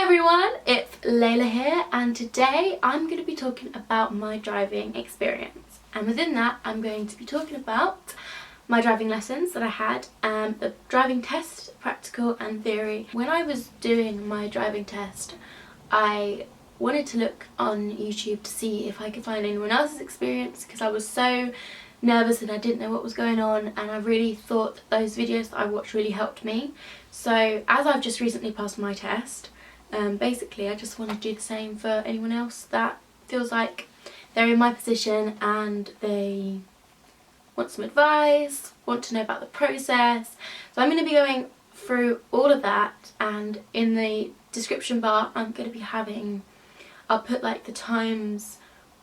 everyone, it's Layla here, and today I'm going to be talking about my driving experience, and within that I'm going to be talking about my driving lessons that I had, the driving test, practical and theory. When I was doing my driving test, I wanted to look on YouTube to see if I could find anyone else's experience, because I was so nervous and I didn't know what was going on, and I really thought that those videos that I watched really helped me. So as I've just recently passed my test, basically I just want to do the same for anyone else that feels like they're in my position and they want some advice, want to know about the process. So I'm going to be going through all of that, and in the description bar I'm going to be having, I'll put like the times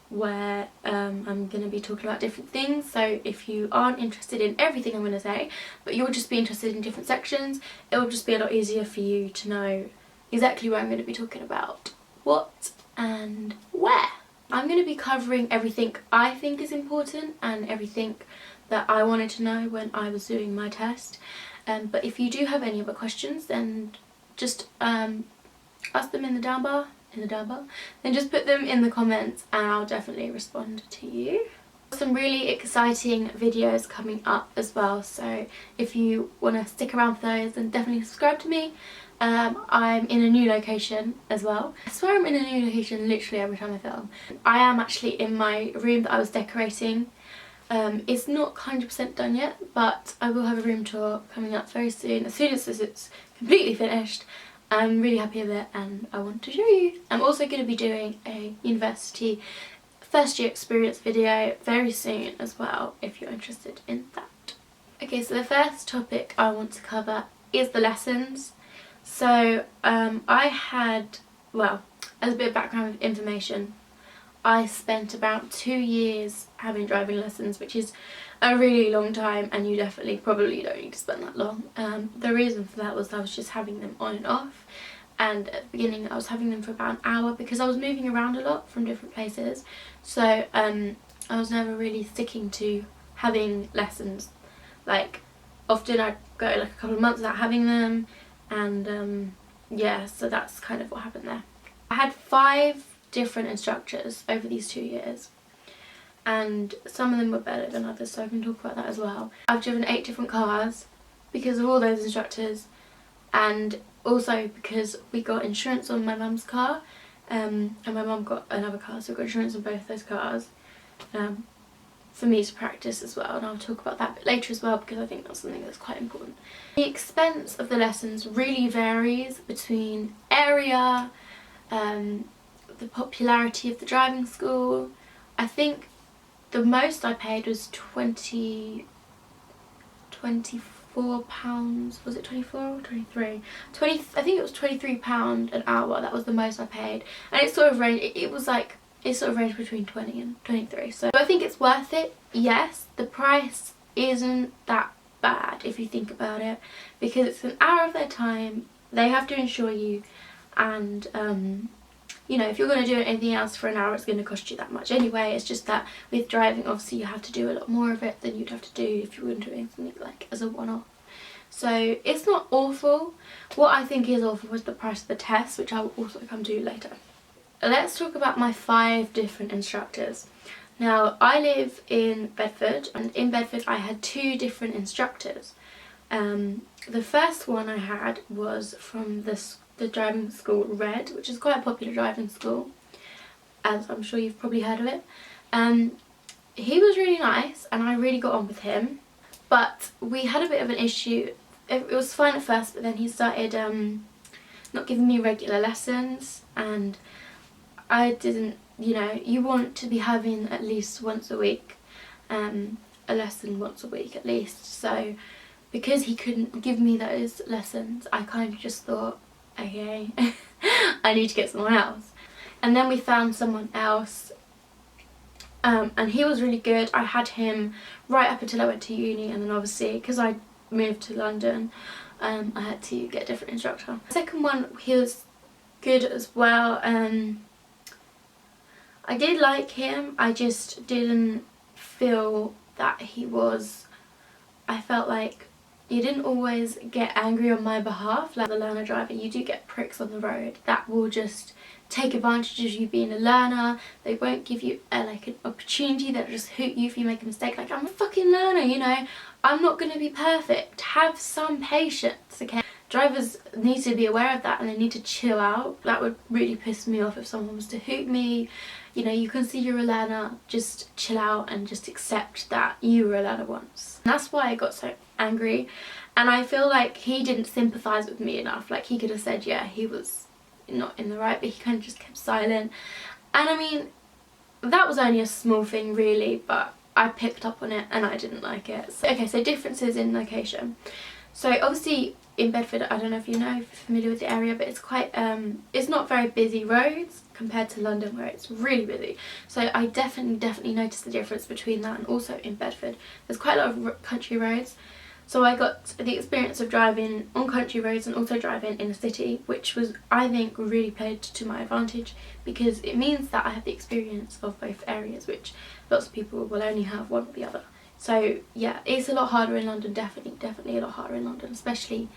where I'm going to be talking about different things. So if you aren't interested in everything I'm going to say, but you'll just be interested in different sections, it will just be a lot easier for you to know exactly where I'm going to be talking about what and where. I'm going to be covering everything I think is important and everything that I wanted to know when I was doing my test. But if you do have any other questions, then just ask them in the down bar, then just put them in the comments and I'll definitely respond to you. Some really exciting videos coming up as well, so if you want to stick around for those, then definitely subscribe to me. I'm in a new location as well. I swear I'm in a new location literally every time I film. I am actually in my room that I was decorating. It's not 100% done yet, but I will have a room tour coming up very soon. As soon as it's completely finished, I'm really happy with it and I want to show you. I'm also going to be doing a university first year experience video very soon as well, if you're interested in that. Okay, so the first topic I want to cover is the lessons. So I had, well, as a bit of background information, I spent about 2 years having driving lessons, which is a really long time, and you definitely probably don't need to spend that long. The reason for that was I was just having them on and off, and at the beginning I was having them for about an hour because I was moving around a lot from different places, so I was never really sticking to having lessons. Like, often I'd go like a couple of months without having them, and yeah, so that's kind of what happened there. I had 5 different instructors over these 2 years, and some of them were better than others, so I can talk about that as well. I've driven 8 different cars because of all those instructors, and also because we got insurance on my mum's car, and my mum got another car, so we got insurance on both those cars for me to practice as well, and I'll talk about that a bit later as well because I think that's something that's quite important. The expense of the lessons really varies between area, the popularity of the driving school. I think the most I paid was £24, was it 24 or 23? I think it was £23 an hour. That was the most I paid, and it sort of ranged, it sort of ranged between 20 and 23, so I think it's worth it. Yes, the price isn't that bad if you think about it, because it's an hour of their time, they have to insure you, and you know, if you're going to do anything else for an hour, it's going to cost you that much anyway. It's just that with driving, obviously you have to do a lot more of it than you'd have to do if you were doing something like as a one-off. So it's not awful. What I think is awful was the price of the test, which I will also come to later. Let's talk about my 5 different instructors. Now, I live in Bedford, and in Bedford I had 2 different instructors. The first one I had was from the driving school Red, which is quite a popular driving school, as I'm sure you've probably heard of it. He was really nice and I really got on with him, but we had a bit of an issue. It was fine at first, but then he started not giving me regular lessons, and I didn't, you know, you want to be having at least once a week, a lesson once a week at least. So because he couldn't give me those lessons, I kind of just thought, okay, I need to get someone else. And then we found someone else, and he was really good. I had him right up until I went to uni, and then obviously because I moved to London, I had to get a different instructor. The second one, he was good as well. I did like him, I just didn't feel that he was, I felt like you didn't always get angry on my behalf. Like the learner driver, you do get pricks on the road that will just take advantage of you being a learner. They won't give you like an opportunity. They'll just hoot you if you make a mistake. Like, I'm a fucking learner, you know, I'm not going to be perfect. Have some patience, okay? Drivers need to be aware of that, and they need to chill out. That would really piss me off if someone was to hoot me. You know, you can see you're a learner, just chill out and just accept that you were a learner once. And that's why I got so angry, and I feel like he didn't sympathise with me enough. Like, he could have said, yeah, he was not in the right, but he kind of just kept silent. And I mean, that was only a small thing really, but I picked up on it and I didn't like it. So, okay, so differences in location. So obviously in Bedford, I don't know if you know, if you're familiar with the area, but it's quite, it's not very busy roads compared to London where it's really busy. So I definitely noticed the difference between that and also in Bedford. There's quite a lot of country roads. So I got the experience of driving on country roads and also driving in a city, which was, I think, really played to my advantage, because it means that I have the experience of both areas, which lots of people will only have one or the other. So yeah, it's a lot harder in London, definitely a lot harder in London, especially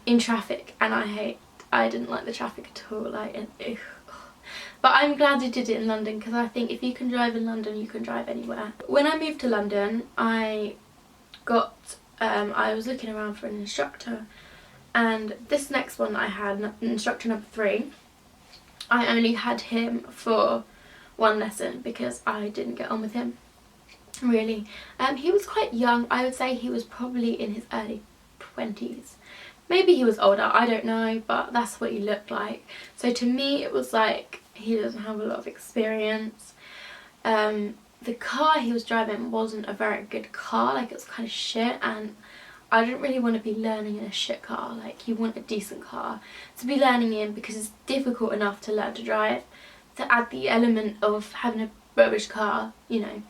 in traffic. And I didn't like the traffic at all, like, ugh. But I'm glad I did it in London, because I think if you can drive in London, you can drive anywhere. When I moved to London, I was looking around for an instructor, and this next one that I had, instructor number 3, I only had him for one lesson because I didn't get on with him, really. He was quite young. I would say he was probably in his early 20s. Maybe he was older, I don't know, but that's what he looked like. So to me it was like, he doesn't have a lot of experience. The car he was driving wasn't a very good car, like it was kind of shit, and I didn't really want to be learning in a shit car. Like, you want a decent car to be learning in, because it's difficult enough to learn to drive. To add the element of having a rubbish car, you know,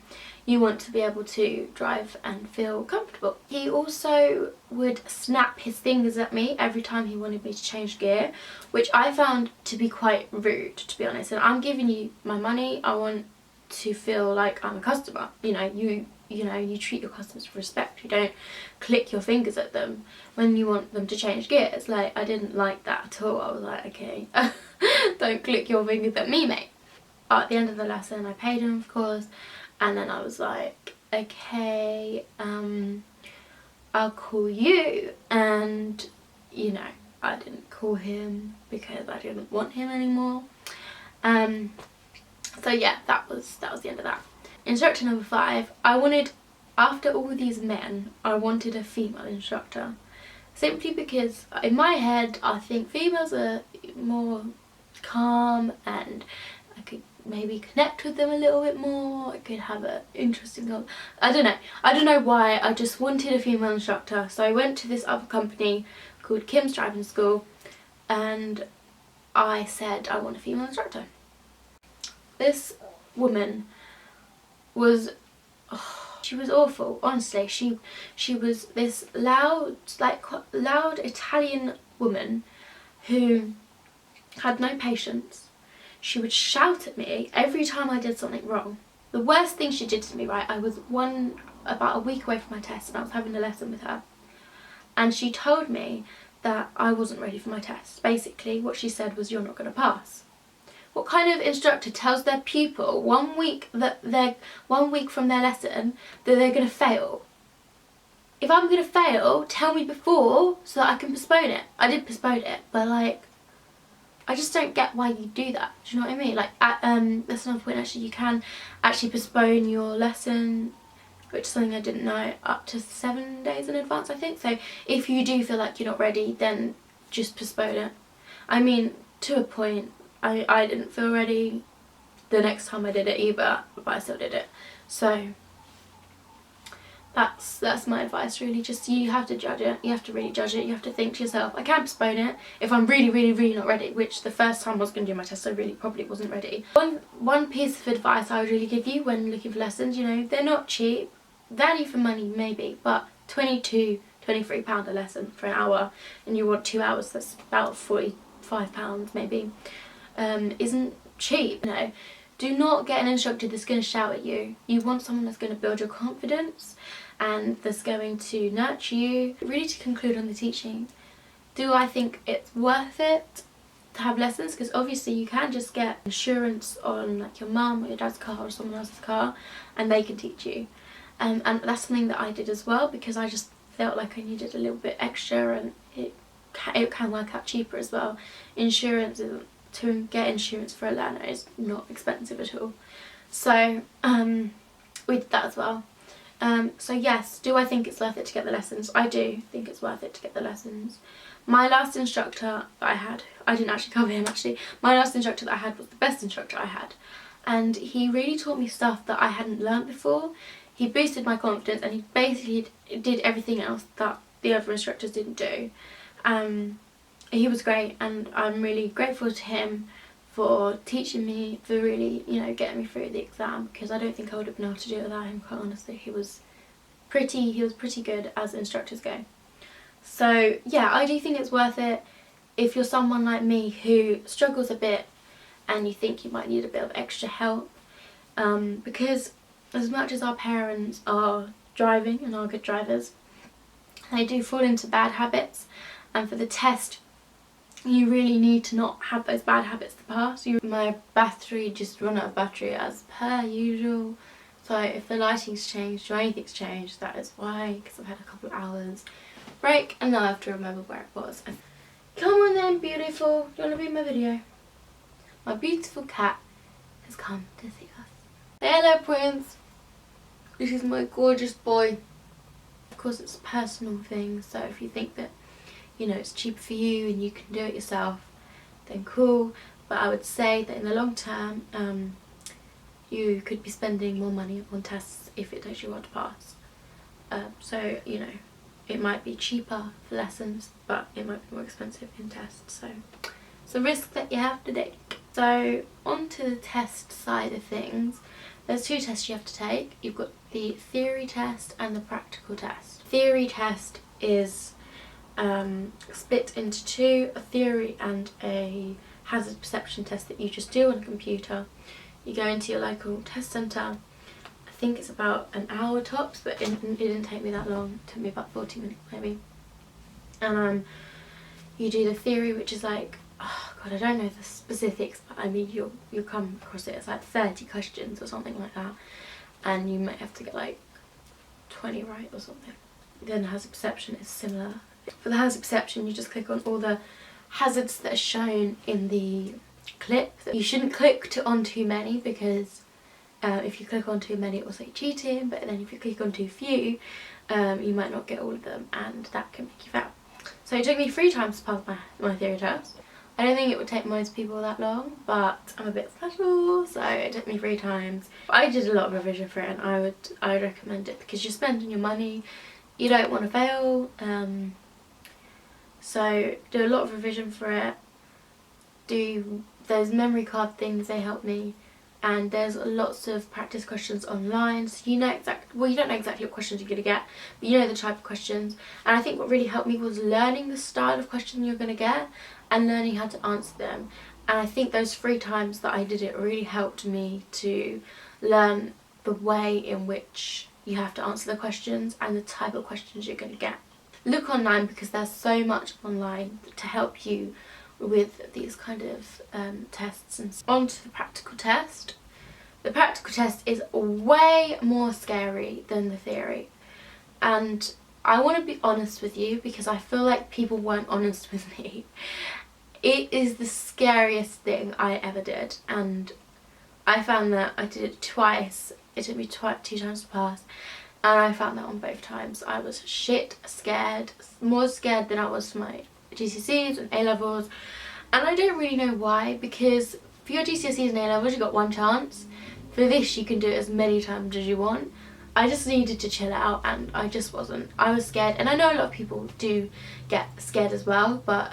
you want to be able to drive and feel comfortable. He also would snap his fingers at me every time he wanted me to change gear, which I found to be quite rude, to be honest. And I'm giving you my money, I want to feel like I'm a customer. You know, you treat your customers with respect. You don't click your fingers at them when you want them to change gears. Like, I didn't like that at all. I was like, okay, don't click your fingers at me, mate. At the end of the lesson, I paid him, of course, and then I was like, okay, I'll call you. And, you know, I didn't call him because I didn't want him anymore. So yeah, that was the end of that. Instructor number 5, I wanted, after all these men, I wanted a female instructor. Simply because in my head, I think females are more calm, and I could maybe connect with them a little bit more. I could have an interesting, I don't know why, I just wanted a female instructor. So I went to this other company called Kim's Driving School, and I said I want a female instructor. This woman was, she was awful, honestly. She was this loud Italian woman who had no patience. She would shout at me every time I did something wrong. The worst thing she did to me, right, I was about a week away from my test, and I was having a lesson with her, and she told me that I wasn't ready for my test. Basically what she said was, you're not going to pass. What kind of instructor tells their pupil 1 week from their lesson that they're going to fail? If I'm going to fail, tell me before so that I can postpone it. I did postpone it, but like, I just don't get why you do that. Do you know what I mean? Like, that's another point actually, you can actually postpone your lesson, which is something I didn't know, up to 7 days in advance, I think. So if you do feel like you're not ready, then just postpone it. I mean, to a point. I didn't feel ready the next time I did it either, but I still did it. So that's my advice really. Just, you have to judge it. You have to really judge it. You have to think to yourself, I can postpone it if I'm really not ready, which the first time I was going to do my test I really probably wasn't ready. One piece of advice I would really give you when looking for lessons, you know, they're not cheap. Value for money maybe, but £22, £23 a lesson for an hour, and you want 2 hours, that's about £45 maybe. Isn't cheap, you know. Do not get an instructor that's going to shout at you. You want someone that's going to build your confidence and that's going to nurture you. Really, to conclude on the teaching, do I think it's worth it to have lessons? Because obviously you can just get insurance on like your mum or your dad's car or someone else's car and they can teach you. And that's something that I did as well, because I just felt like I needed a little bit extra, and it can work out cheaper as well. Insurance isn't, to get insurance for a learner is not expensive at all. So we did that as well. So yes, do I think it's worth it to get the lessons? I do think it's worth it to get the lessons. My last instructor that I had, I didn't actually cover him actually, my last instructor that I had was the best instructor I had. And he really taught me stuff that I hadn't learnt before. He boosted my confidence, and he basically did everything else that the other instructors didn't do. He was great, and I'm really grateful to him for teaching me, for really, you know, getting me through the exam, because I don't think I would have been able to do it without him, quite honestly. He was pretty good as instructors go. So yeah, I do think it's worth it if you're someone like me who struggles a bit and you think you might need a bit of extra help, because as much as our parents are driving and are good drivers, they do fall into bad habits, and for the test you really need to not have those bad habits to pass. My battery just run out of battery as per usual, so if the lighting's changed or anything's changed, that is why, because I've had a couple of hours break and now I have to remember where it was. Come on then, beautiful, do you want to be in my video? My beautiful cat has come to see us. Hello, Prince. This is my gorgeous boy. Of course, it's a personal thing, so if you think that, you know, it's cheap for you and you can do it yourself, then cool. But I would say that in the long term, you could be spending more money on tests if it takes you a while to pass. So, you know, it might be cheaper for lessons, but it might be more expensive in tests. So it's a risk that you have to take. So on to the test side of things. There's two tests you have to take. You've got the theory test and the practical test. Theory test is split into two, a theory and a hazard perception test that you just do on a computer. You go into your local test centre. I think it's about an hour tops, but it didn't take me that long. It took me about 40 minutes maybe. And you do the theory, which is like, oh god, I don't know the specifics, but I mean you'll come across it. It's like 30 questions or something like that, and you might have to get like 20 right or something. Then the hazard perception is similar. For the hazard perception, you just click on all the hazards that are shown in the clip. You shouldn't click on too many, because if you click on too many it will say cheating, but then if you click on too few you might not get all of them, and that can make you fail. So it took me 3 times to pass my theory test. I don't think it would take most people that long, but I'm a bit special, so it took me 3 times. I did a lot of revision for it, and I would recommend it, because you're spending your money, you don't want to fail, so do a lot of revision for it. Do those memory card things, they help me, and there's lots of practice questions online, so you know you don't know exactly what questions you're going to get, but you know the type of questions. And I think what really helped me was learning the style of question you're going to get and learning how to answer them. And I think those 3 times that I did it really helped me to learn the way in which you have to answer the questions and the type of questions you're going to get. Look online, because there's so much online to help you with these kind of tests. And on to the practical test. The practical test is way more scary than the theory, and I want to be honest with you, because I feel like people weren't honest with me. It is the scariest thing I ever did, and I found that I did it twice. It took me 2 times to pass, and I found that on both times I was shit scared, more scared than I was for my GCSEs and A-levels. And I don't really know why, because for your GCSEs and A-levels you got 1 chance. For this you can do it as many times as you want. I just needed to chill out, and I just wasn't. I was scared, and I know a lot of people do get scared as well, but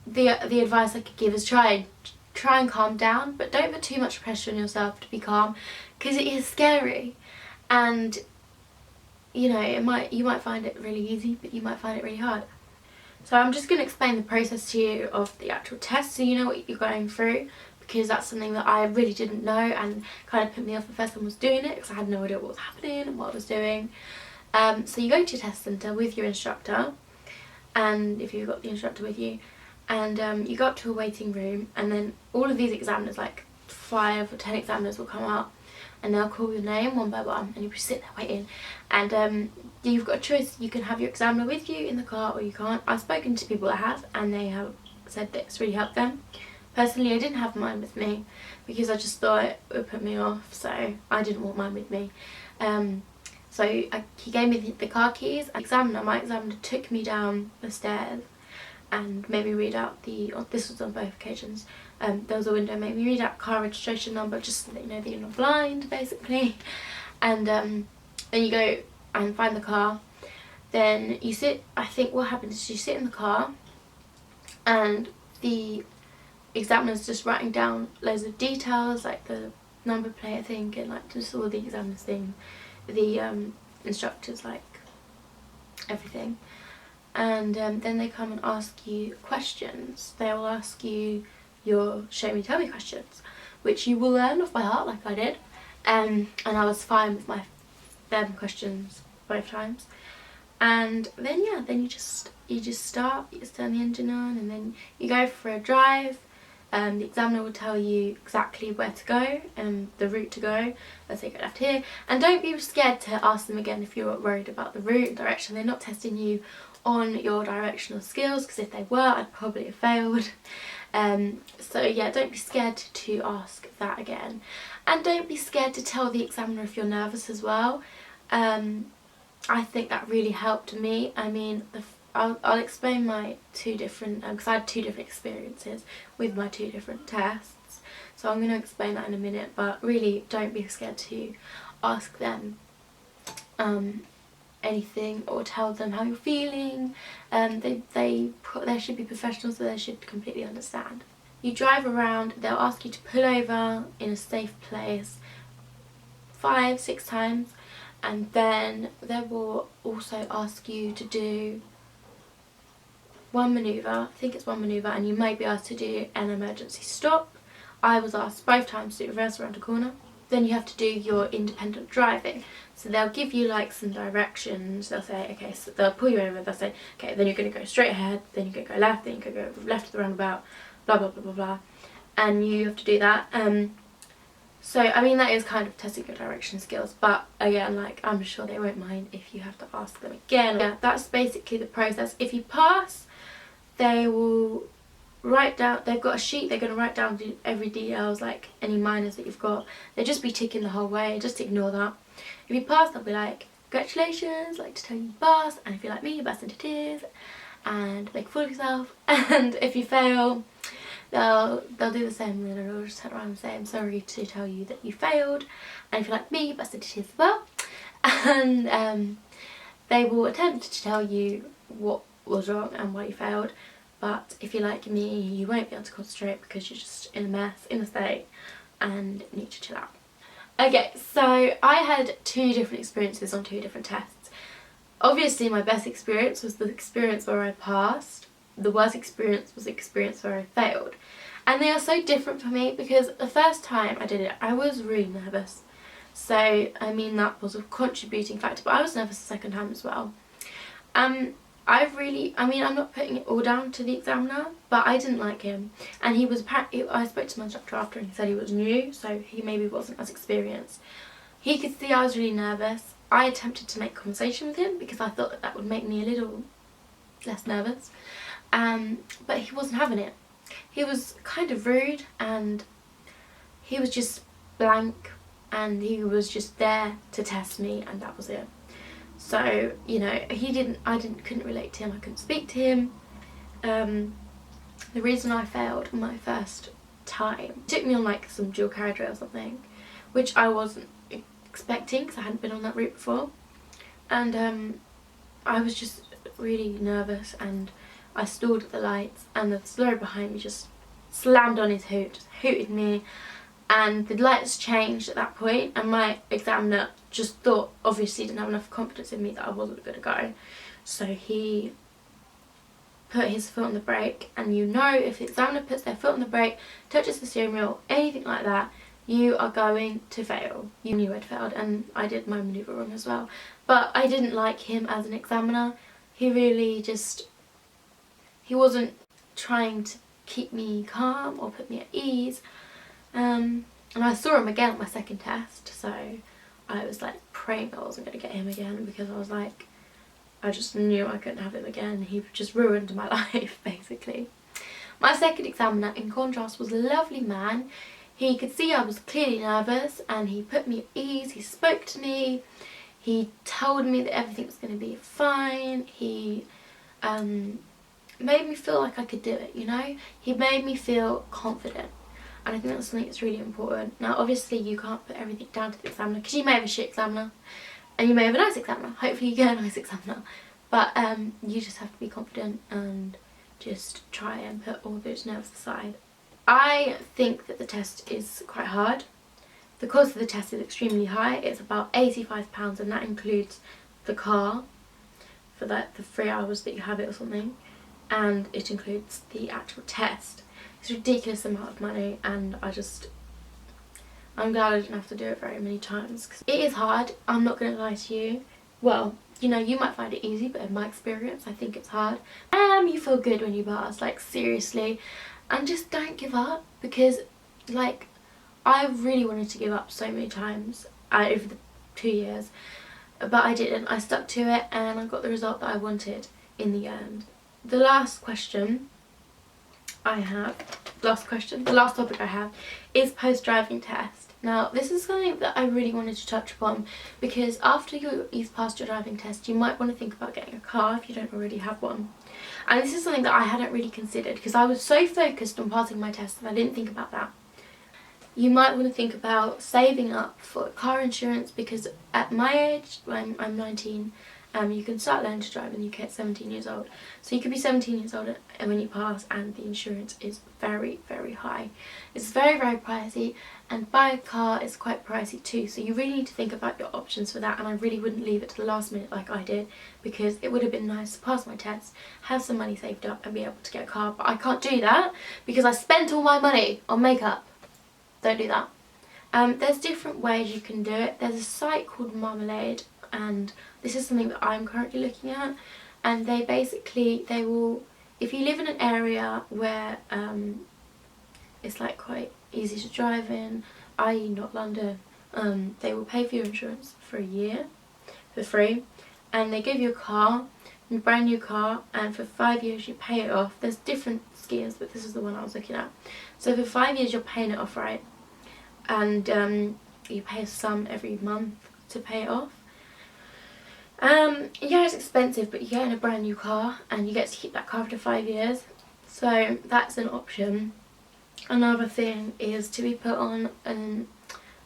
the advice I could give is try and calm down, but don't put too much pressure on yourself to be calm, because it is scary. And you know, you might find it really easy, but you might find it really hard. So I'm just going to explain the process to you of the actual test, so you know what you're going through, because that's something that I really didn't know and kind of put me off the first time I was doing it, because I had no idea what was happening and what I was doing. So you go to your test centre with your instructor, and if you've got the instructor with you, and you go up to a waiting room, and then all of these examiners, like 5 or 10 examiners, will come up and they'll call your name one by one, and you'll be sitting there waiting, and you've got a choice. You can have your examiner with you in the car, or you can't. I've spoken to people that have, and they have said that it's really helped them. Personally, I didn't have mine with me because I just thought it would put me off, so I didn't want mine with me. So he gave me the car keys. My examiner took me down the stairs and made me read out this was on both occasions, there was a window, made me read out car registration number, just so that you know that you're not blind, basically. And then you go and find the car. Then you sit, I think what happens is you sit in the car, and the examiner's just writing down loads of details, like the number plate, I think, and like just all the examiner's thing, the instructors, like everything. And then they come and ask you questions. They will ask you your show me tell me questions, which you will learn off by heart, like I did, and I was fine with them questions both times. And then yeah, then you just start, you just turn the engine on, and then you go for a drive. The examiner will tell you exactly where to go and the route to go. Let's say go left here, and don't be scared to ask them again if you're worried about the route and direction. They're not testing you on your directional skills, because if they were, I'd probably have failed. So yeah, don't be scared to ask that again, and don't be scared to tell the examiner if you're nervous as well. I think that really helped me. I mean, I'll explain my 2 different, because I had 2 different experiences with my 2 different tests, so I'm going to explain that in a minute. But really, don't be scared to ask them anything, or tell them how you're feeling. They should be professional, so they should completely understand. You drive around, they'll ask you to pull over in a safe place 5-6 times, and then they will also ask you to do one manoeuvre, I think it's one manoeuvre, and you may be asked to do an emergency stop. I was asked both times to reverse around a corner. Then you have to do your independent driving. So they'll give you like some directions. They'll say, okay, so they'll pull you over, they'll say, okay, then you're going to go straight ahead, then you're going to go left, then you're going to go left to the roundabout, blah blah blah blah blah, and you have to do that. So I mean, that is kind of testing your direction skills, but again, like, I'm sure they won't mind if you have to ask them again. Yeah, that's basically the process. If you pass, they will write down, they've got a sheet, they're going to write down every details, like any minors that you've got. They'll just be ticking the whole way, just ignore that. If you pass, they'll be like, congratulations, like to tell you pass, and if you're like me, you burst into tears and make a fool of yourself. And if you fail, they'll do the same, and they'll just turn around and say, I'm sorry to tell you that you failed. And if you're like me, you burst into tears as well. And they will attempt to tell you what was wrong and why you failed. But if you're like me, you won't be able to concentrate because you're just in a mess, in a state, and need to chill out. Okay, so I had 2 different experiences on 2 different tests. Obviously my best experience was the experience where I passed. The worst experience was the experience where I failed. And they are so different for me because the first time I did it, I was really nervous. So, I mean, that was a contributing factor, but I was nervous the second time as well. I'm not putting it all down to the examiner, but I didn't like him, and he was I spoke to my instructor after, and he said he was new, so he maybe wasn't as experienced. He could see I was really nervous. I attempted to make conversation with him because I thought that would make me a little less nervous, but he wasn't having it. He was kind of rude, and he was just blank, and he was just there to test me, and that was it. So, you know, couldn't relate to him, I couldn't speak to him. The reason I failed my first time, it took me on like some dual carriageway or something, which I wasn't expecting because I hadn't been on that route before. And I was just really nervous, and I stalled at the lights, and the lorry behind me just slammed on his hoot, just hooted me. And the lights changed at that point, and my examiner just thought, obviously didn't have enough confidence in me that I wasn't going to go. So he put his foot on the brake, and you know if the examiner puts their foot on the brake, touches the steering wheel, anything like that, you are going to fail. You knew I'd failed, and I did my manoeuvre wrong as well. But I didn't like him as an examiner. He really just, he wasn't trying to keep me calm or put me at ease. And I saw him again at my second test, so I was like praying I wasn't going to get him again, because I was like, I just knew I couldn't have him again. He just ruined my life, basically. My second examiner, in contrast, was a lovely man. He could see I was clearly nervous, and he put me at ease. He spoke to me. He told me that everything was going to be fine. He made me feel like I could do it, you know? He made me feel confident. And I think that's something that's really important. Now, obviously, you can't put everything down to the examiner, because you may have a shit examiner, and you may have a nice examiner. Hopefully you get a nice examiner. But you just have to be confident and just try and put all those nerves aside. I think that the test is quite hard. The cost of the test is extremely high. It's about £85, and that includes the car for the 3 hours that you have it or something, and it includes the actual test. It's a ridiculous amount of money, and I'm glad I didn't have to do it very many times. It is hard, I'm not going to lie to you. Well, you know, you might find it easy, but in my experience, I think it's hard. You feel good when you pass, like seriously. And just don't give up, because like, I really wanted to give up so many times over the 2 years, but I didn't. I stuck to it, and I got the result that I wanted in the end. The last question I have, the last topic I have is post-driving test. Now, this is something that I really wanted to touch upon, because after you've passed your driving test, you might want to think about getting a car if you don't already have one. And this is something that I hadn't really considered, because I was so focused on passing my test that I didn't think about that. You might want to think about saving up for car insurance, because at my age, when I'm 19, you can start learning to drive in the UK at 17 years old. So you could be 17 years old when you pass, and the insurance is very, very high. It's very, very pricey, and buying a car is quite pricey too. So you really need to think about your options for that, and I really wouldn't leave it to the last minute like I did, because it would have been nice to pass my test, have some money saved up, and be able to get a car. But I can't do that because I spent all my money on makeup. Don't do that. There's different ways you can do it. There's a site called Marmalade, and this is something that I'm currently looking at, and they will, if you live in an area where it's like quite easy to drive in, i.e. not London, they will pay for your insurance for a year for free, and they give you a car, a brand new car, and for 5 years you pay it off. There's different schemes, but this is the one I was looking at. So for 5 years you're paying it off, right? And you pay a sum every month to pay it off. Yeah, it's expensive, but you get in a brand new car, and you get to keep that car for 5 years. So that's an option. Another thing is to be put on an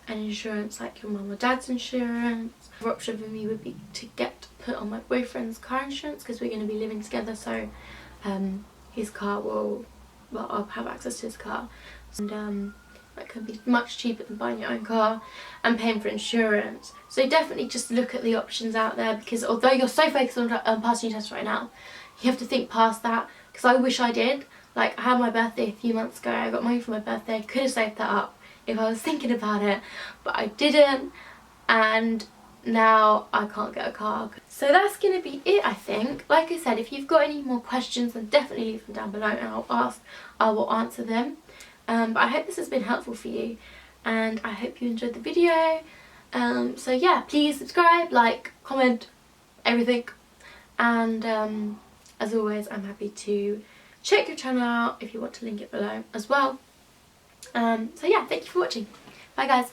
insurance like your mum or dad's insurance. Another option for me would be to get put on my boyfriend's car insurance, because we're going to be living together, so his car will, well, I'll have access to his car, and that can be much cheaper than buying your own car and paying for insurance. So definitely just look at the options out there, because although you're so focused on passing your test right now, you have to think past that, because I wish I did. Like, I had my birthday a few months ago, I got money for my birthday, I could have saved that up if I was thinking about it, but I didn't, and now I can't get a car. So that's going to be it, I think. Like I said, if you've got any more questions, then definitely leave them down below, and I will answer them. But I hope this has been helpful for you, and I hope you enjoyed the video. So yeah, please subscribe, like, comment, everything, and as always, I'm happy to check your channel out if you want to link it below as well. So yeah, thank you for watching. Bye guys.